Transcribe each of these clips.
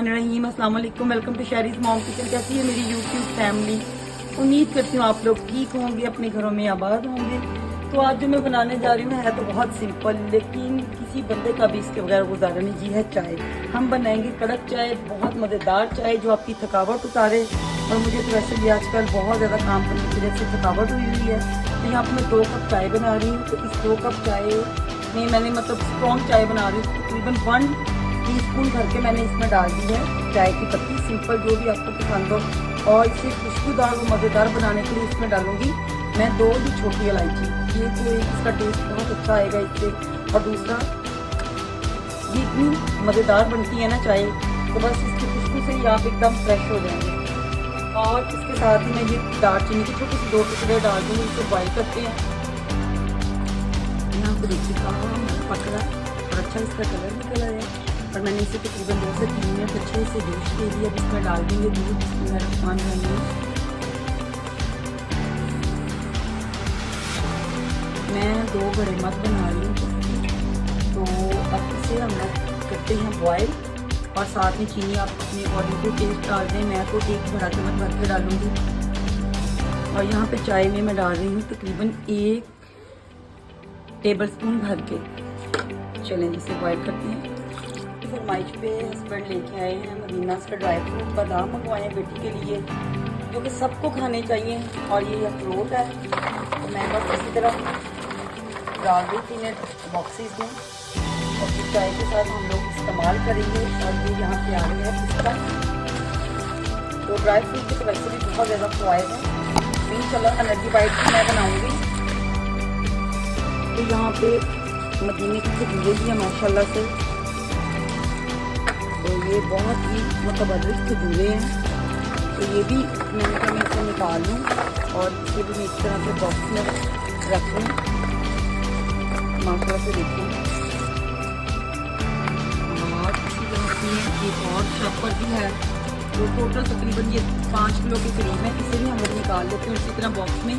बिस्मिल्लाहिर्रहमानिर्रहीम। अस्सलाम वालेकुम। Welcome to Shahri's mom kitchen. कैसी है मेरी यूट्यूब फैमिली? उम्मीद करती हूँ आप लोग ठीक होंगे, अपने घरों में आबाद होंगे। तो आज जो मैं बनाने जा रही हूँ है तो बहुत सिंपल, लेकिन किसी बंदे का भी इसके बगैर गुजारा नहीं जी है। चाय हम बनाएंगे, कड़क चाय, बहुत मज़ेदार चाय जो आपकी थकावट उतारे। और मुझे तो वैसे भी आजकल बहुत ज़्यादा काम करने की वजह से थकावट हुई हुई है। तो यहाँ पर मैं 2 कप चाय बना रही हूँ। तो इस 2 कप चाय में मैंने स्ट्रॉन्ग चाय बना रही हूँ। तकरीबन 1 टीस्पून भर के मैंने इसमें डाल दी है चाय की पत्ती, सिंपल जो भी आपको पसंद हो। और इसे खुशबूदार व मज़ेदार बनाने के लिए इसमें डालूंगी मैं 2 ही छोटी इलायची। ये तो एक इसका टेस्ट बहुत अच्छा आएगा इससे, और दूसरा ये इतनी मज़ेदार बनती है ना चाय, तो बस इसकी खुशबू से ही आप एकदम फ्रेश हो जाएंगे। और इसके साथ ही मैं ये दालचीनी के छोटे से 2 टुकड़े डाल दूँगी। इसे बॉइल करते हैं। यहाँ पर देखिए पक रहा है और अच्छा इसका कलर निकल आया है। और मैंने इसे तकरीबन 2 से 3 मिनट अच्छे से जूस के लिए अब इसमें डाल देंगे दूध। मैं 2 बड़े मत बना रही हूँ, तो अब इसे हम करते हैं बॉयल। और साथ में चीनी आप अपने अकॉर्डिंग टू टेस्ट डाल दें। मैं तो 1 बड़ा चम्मच भर के डालूँगी। और यहाँ पे चाय में मैं डाल रही हूँ तकरीबन 1 टेबल स्पून भर के। चलें इसे बॉयल करते हैं। फरमाइश पे हस्बैंड लेके आए हैं मदीना से ड्राई फ्रूट, बादाम मंगवाए हैं बेटी के लिए, जो कि सबको खाने चाहिए। और ये अखरोट है, तो मैं बस इसी तरह डाल दी थी इन्हें बॉक्सेस में। और फिर चाय के साथ हम लोग इस्तेमाल करेंगे। और ये यहाँ पे आ रही है पिस्ता। तो ड्राई फ्रूट के तो वैसे भी बहुत ज़्यादा फ़वाइद है। इंशाल्लाह एनर्जी बाइट भी मैं बनाऊँगी। तो यहाँ पे मदीने की खजूरें भी है माशाल्लाह से। तो ये बहुत ही मुतबर्रिक खजूरें हैं। तो ये भी मैंने कहा मैं इसे निकाल लूँ और इसे भी मैं इस तरह से बॉक्स में रख लूँ। माशाल्लाह से देखिए। और इसी तरह से एक और शॉपर भी है, तो टोटल तकरीबन ये 5 किलो के करीब है। इसे भी हम लोग निकाल लेते हैं, इसी तरह बॉक्स में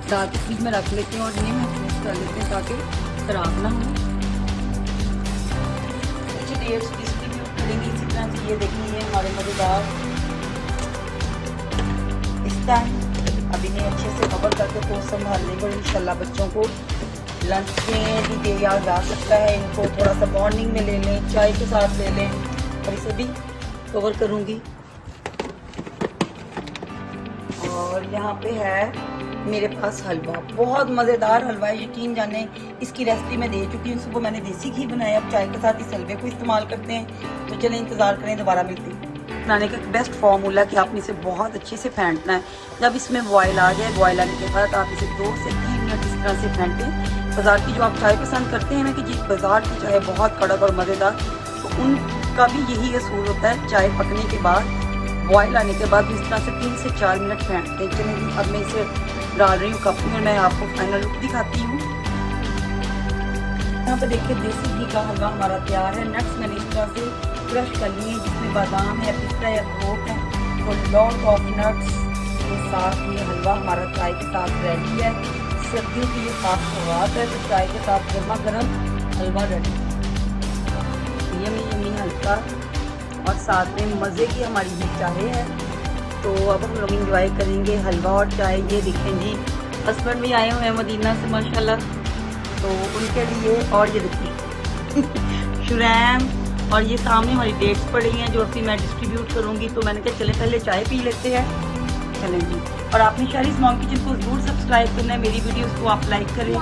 डाल के फ्रिज में रख लेते हैं और इन्हें महफूज कर लेते हैं ताकि खराब ना हो। अच्छी डेट्स डिस्ट्रीब्यूट करेंगे इसी तरह से। ये देखिए हमारे मज़ेदार पिस्ता है। अब इन्हें अच्छे से कवर करके तो संभाल लेंगे। और इंशाल्लाह बच्चों को लंच में भी दिया जा सकता है। इनको थोड़ा सा मॉर्निंग में ले लें, चाय के साथ ले लें। और इसे भी कवर करूँगी। और यहाँ पे है मेरे पास हलवा, बहुत मज़ेदार हलवा है। यकीन जाने इसकी रेसिपी मैं दे चुकी हूँ। सुबह मैंने देसी घी बनाया, अब चाय के साथ इस हलवे को इस्तेमाल करते हैं। तो चलें इंतज़ार करें, दोबारा मिलते हैं। बनाने का बेस्ट फार्मूला कि आपने इसे बहुत अच्छे से फेंटना है। जब इसमें बॉयल आ जाए, बॉयल आने के बाद आप इसे 2 से 3 मिनट इस तरह से फेंटें। बाज़ार की जो आप चाय पसंद करते हैं ना कि जी बाज़ार की चाय बहुत कड़क और मज़ेदार, तो उनका भी यही असूल होता है। चाय पकने के बाद, बॉयल आने के बाद इस तरह से 3 से 4 मिनट फेंटते हैं। चलें अब मैं इसे डाल रही हूँ कप में। मैं आपको फाइनल लुक दिखाती हूँ। यहाँ पे देखिए देसी घी का हलवा हमारा तैयार है। नट्स मैंने इस तरह से क्रश कर लिए, जिसमें बादाम है, पिस्ता है, अखरोट है, तो लॉट ऑफ नट्स के साथ ये हलवा हमारा चाय के साथ रेडी है। सर्दियों की ये खास सौगात है, तो चाय के साथ गर्मा गर्म हलवा रेडी। यमी हल्का और साथ में मज़े की हमारी ये चाय है। तो अब हम लोग इंजॉय करेंगे हलवा और चाय। ये देखें जी हस्बैंड भी आए हुए हैं मदीना से माशाल्लाह, तो उनके लिए। और ये देखिए शुरैम, और ये सामने हमारी डेट्स पड़ी हैं जो अभी मैं डिस्ट्रीब्यूट करूँगी। तो मैंने कहा चले पहले चाय पी लेते हैं। चलें जी। और आपने शहरीज़ मॉम किचन को ज़रूर सब्सक्राइब करना है, मेरी वीडियोज़ को आप लाइक करें।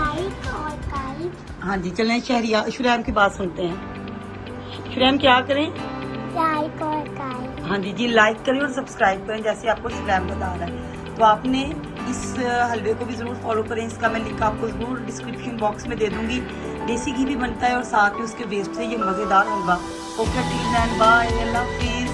हाँ जी चलें शहरिया शुरैम की बात सुनते हैं। शुरैम क्या करें? लाइक और हाँ जी लाइक करें और सब्सक्राइब करें, जैसे आपको शुरैम बता रहा है। तो आपने इस हलवे को भी ज़रूर फॉलो करें। इसका मैं लिंक आपको ज़रूर डिस्क्रिप्शन बॉक्स में दे दूँगी। देसी घी भी बनता है और साथ में उसके वेस्ट से ये मज़ेदार हलवा। ओके टिल देन बाय, अल्लाह हाफिज़।